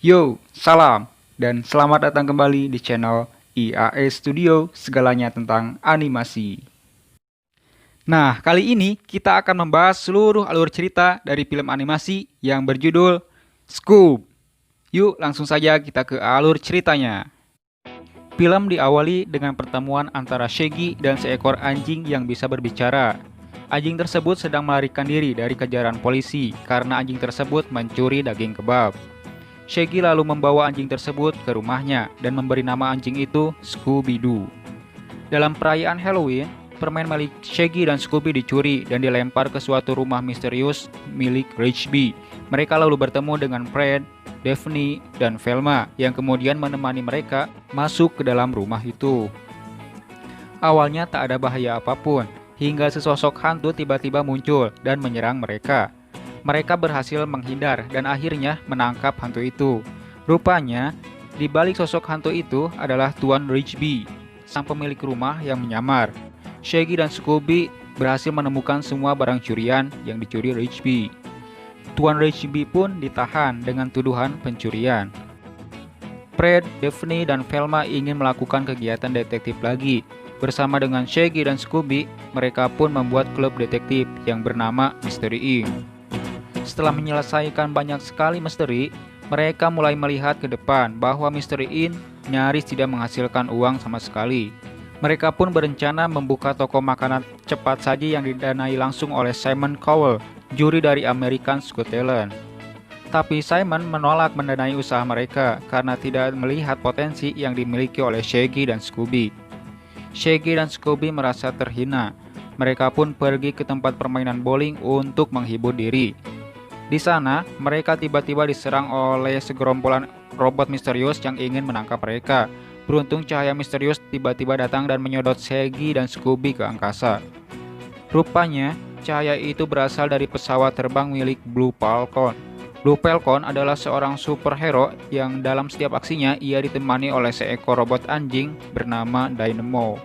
Yo, salam, dan selamat datang kembali di channel IAE Studio, segalanya tentang animasi. Nah, kali ini kita akan membahas seluruh alur cerita dari film animasi yang berjudul Scoob. Yuk, langsung saja kita ke alur ceritanya. Film diawali dengan pertemuan antara Shaggy dan seekor anjing yang bisa berbicara. Anjing tersebut sedang melarikan diri dari kejaran polisi karena anjing tersebut mencuri daging kebab. Shaggy lalu membawa anjing tersebut ke rumahnya dan memberi nama anjing itu Scooby-Doo. Dalam perayaan Halloween, permen milik Shaggy dan Scooby dicuri dan dilempar ke suatu rumah misterius milik Rigby. Mereka lalu bertemu dengan Fred, Daphne, dan Velma yang kemudian menemani mereka masuk ke dalam rumah itu. Awalnya tak ada bahaya apapun, hingga sesosok hantu tiba-tiba muncul dan menyerang mereka. Mereka berhasil menghindar dan akhirnya menangkap hantu itu. Rupanya, di balik sosok hantu itu adalah Tuan Rigby, sang pemilik rumah yang menyamar. Shaggy dan Scooby berhasil menemukan semua barang curian yang dicuri Rigby. Tuan Rigby pun ditahan dengan tuduhan pencurian. Fred, Daphne, dan Velma ingin melakukan kegiatan detektif lagi. Bersama dengan Shaggy dan Scooby, mereka pun membuat klub detektif yang bernama Mystery Inc. Setelah menyelesaikan banyak sekali misteri, mereka mulai melihat ke depan bahwa Mystery Inc. nyaris tidak menghasilkan uang sama sekali. Mereka pun berencana membuka toko makanan cepat saji yang didanai langsung oleh Simon Cowell, juri dari American Got Talent. Tapi Simon menolak mendanai usaha mereka karena tidak melihat potensi yang dimiliki oleh Shaggy dan Scooby. Shaggy dan Scooby merasa terhina. Mereka pun pergi ke tempat permainan bowling untuk menghibur diri. Di sana, mereka tiba-tiba diserang oleh segerombolan robot misterius yang ingin menangkap mereka. Beruntung cahaya misterius tiba-tiba datang dan menyodot Shaggy dan Scooby ke angkasa. Rupanya, cahaya itu berasal dari pesawat terbang milik Blue Falcon. Blue Falcon adalah seorang superhero yang dalam setiap aksinya ia ditemani oleh seekor robot anjing bernama Dynamo.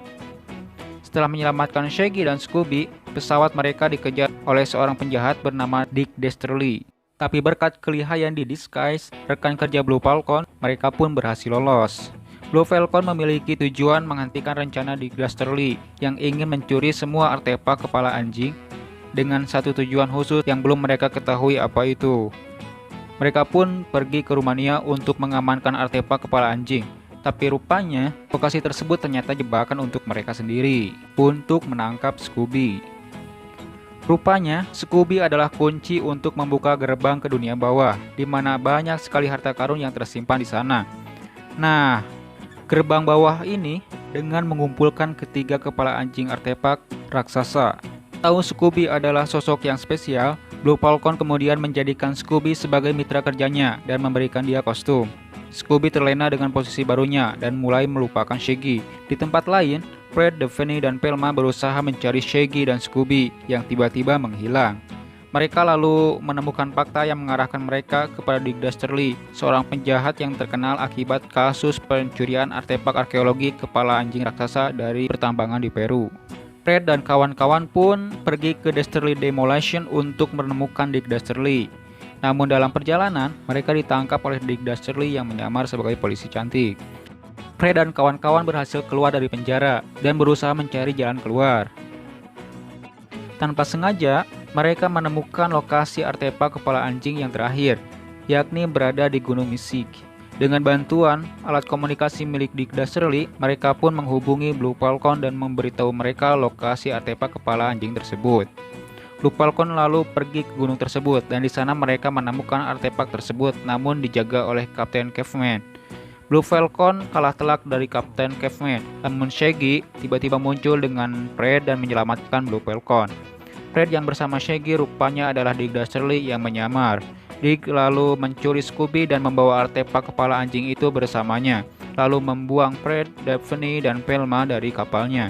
Setelah menyelamatkan Shaggy dan Scooby, pesawat mereka dikejar oleh seorang penjahat bernama Dick Dastardly. Tapi berkat kelihayan di disguise rekan kerja Blue Falcon, mereka pun berhasil lolos. Blue Falcon memiliki tujuan menghentikan rencana Dick Dastardly yang ingin mencuri semua artefak kepala anjing dengan satu tujuan khusus yang belum mereka ketahui apa itu. Mereka pun pergi ke Rumania untuk mengamankan artefak kepala anjing. Tapi rupanya, lokasi tersebut ternyata jebakan untuk mereka sendiri untuk menangkap Scooby. Rupanya, Scooby adalah kunci untuk membuka gerbang ke dunia bawah, di mana banyak sekali harta karun yang tersimpan di sana. Nah, gerbang bawah ini dengan mengumpulkan ketiga kepala anjing artefak raksasa. Tahu Scooby adalah sosok yang spesial, Blue Falcon kemudian menjadikan Scooby sebagai mitra kerjanya dan memberikan dia kostum. Scooby terlena dengan posisi barunya dan mulai melupakan Shaggy. Di tempat lain, Fred, Daphne, dan Velma berusaha mencari Shaggy dan Scooby yang tiba-tiba menghilang. Mereka lalu menemukan fakta yang mengarahkan mereka kepada Dick Dastardly, seorang penjahat yang terkenal akibat kasus pencurian artefak arkeologi kepala anjing raksasa dari pertambangan di Peru. Fred dan kawan-kawan pun pergi ke Dastardly Demolition untuk menemukan Dick Dastardly. Namun dalam perjalanan, mereka ditangkap oleh Dick Dastardly yang menyamar sebagai polisi cantik. Fred dan kawan-kawan berhasil keluar dari penjara dan berusaha mencari jalan keluar. Tanpa sengaja, mereka menemukan lokasi artefak kepala anjing yang terakhir, yakni berada di Gunung Misik. Dengan bantuan alat komunikasi milik Dick Dastardly, mereka pun menghubungi Blue Falcon dan memberitahu mereka lokasi artefak kepala anjing tersebut. Blue Falcon lalu pergi ke gunung tersebut dan di sana mereka menemukan artefak tersebut namun dijaga oleh Kapten Caveman. Blue Falcon kalah telak dari Kapten Caveman, namun Shaggy tiba-tiba muncul dengan Fred dan menyelamatkan Blue Falcon. Fred yang bersama Shaggy rupanya adalah Dick Dastardly yang menyamar. Dick lalu mencuri Scooby dan membawa artefak kepala anjing itu bersamanya, lalu membuang Fred, Daphne, dan Velma dari kapalnya.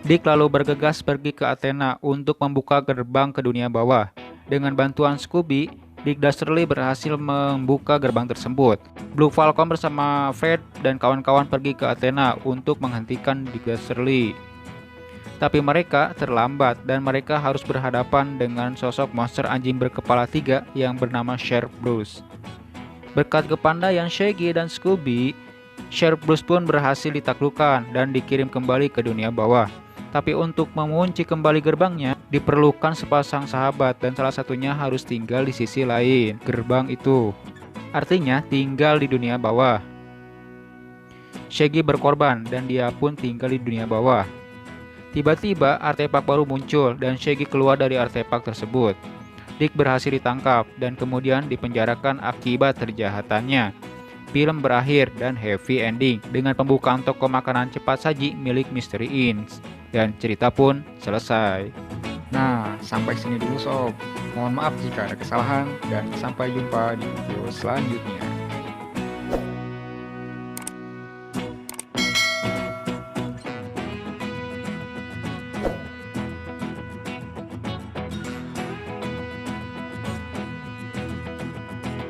Dick lalu bergegas pergi ke Athena untuk membuka gerbang ke dunia bawah. Dengan bantuan Scooby, Dick Dastardly berhasil membuka gerbang tersebut. Blue Falcon bersama Fred dan kawan-kawan pergi ke Athena untuk menghentikan Dick Dastardly. Tapi mereka terlambat dan mereka harus berhadapan dengan sosok monster anjing berkepala 3 yang bernama Sheriff Bruce. Berkat kepandaian Shaggy dan Scooby, Sheriff Bruce pun berhasil ditaklukkan dan dikirim kembali ke dunia bawah. Tapi untuk mengunci kembali gerbangnya, diperlukan sepasang sahabat dan salah satunya harus tinggal di sisi lain gerbang itu. Artinya tinggal di dunia bawah. Shaggy berkorban dan dia pun tinggal di dunia bawah. Tiba-tiba artefak baru muncul dan Shaggy keluar dari artefak tersebut. Dick berhasil ditangkap dan kemudian dipenjarakan akibat kejahatannya. Film berakhir dan happy ending dengan pembukaan toko makanan cepat saji milik Mystery Inc. Dan cerita pun selesai. Nah, sampai sini dulu sob. Mohon maaf jika ada kesalahan dan sampai jumpa di video selanjutnya.